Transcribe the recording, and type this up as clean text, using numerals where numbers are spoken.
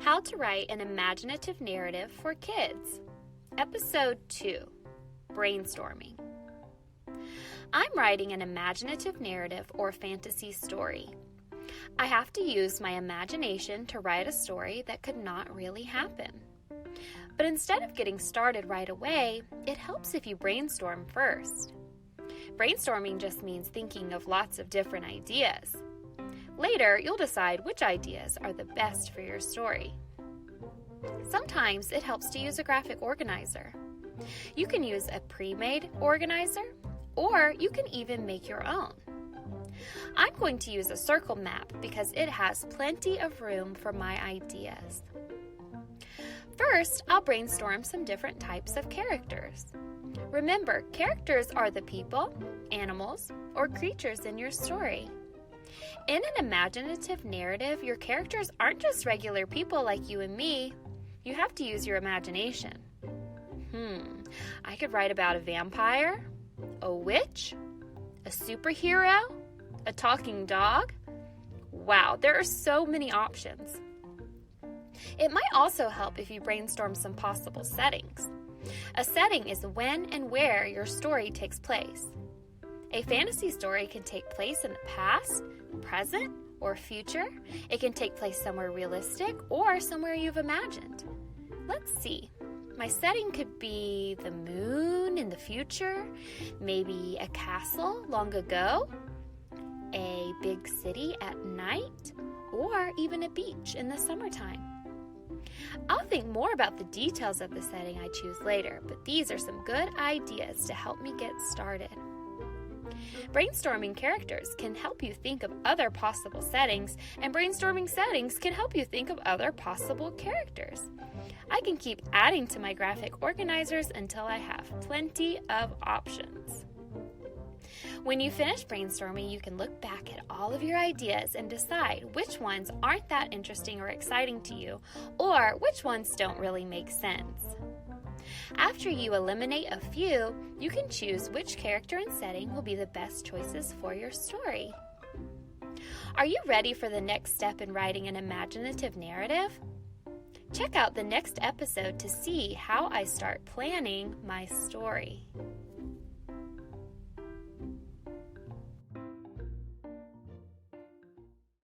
How to Write an Imaginative Narrative for Kids. Episode 2, Brainstorming. I'm writing an imaginative narrative or fantasy story. I have to use my imagination to write a story that could not really happen. But instead of getting started right away, it helps if you brainstorm first. Brainstorming just means thinking of lots of different ideas. Later, you'll decide which ideas are the best for your story. Sometimes it helps to use a graphic organizer. You can use a pre-made organizer, or you can even make your own. I'm going to use a circle map because it has plenty of room for my ideas. First, I'll brainstorm some different types of characters. Remember, characters are the people, animals, or creatures in your story. In an imaginative narrative, your characters aren't just regular people like you and me. You have to use your imagination. I could write about a vampire, a witch, a superhero, a talking dog. Wow, there are so many options. It might also help if you brainstorm some possible settings. A setting is when and where your story takes place. A fantasy story can take place in the past, present, or future. It can take place somewhere realistic or somewhere you've imagined. Let's see. My setting could be the moon in the future, maybe a castle long ago, a big city at night, or even a beach in the summertime. I'll think more about the details of the setting I choose later, but these are some good ideas to help me get started. Brainstorming characters can help you think of other possible settings, and brainstorming settings can help you think of other possible characters. I can keep adding to my graphic organizers until I have plenty of options. When you finish brainstorming, you can look back at all of your ideas and decide which ones aren't that interesting or exciting to you, or which ones don't really make sense. After you eliminate a few, you can choose which character and setting will be the best choices for your story. Are you ready for the next step in writing an imaginative narrative? Check out the next episode to see how I start planning my story.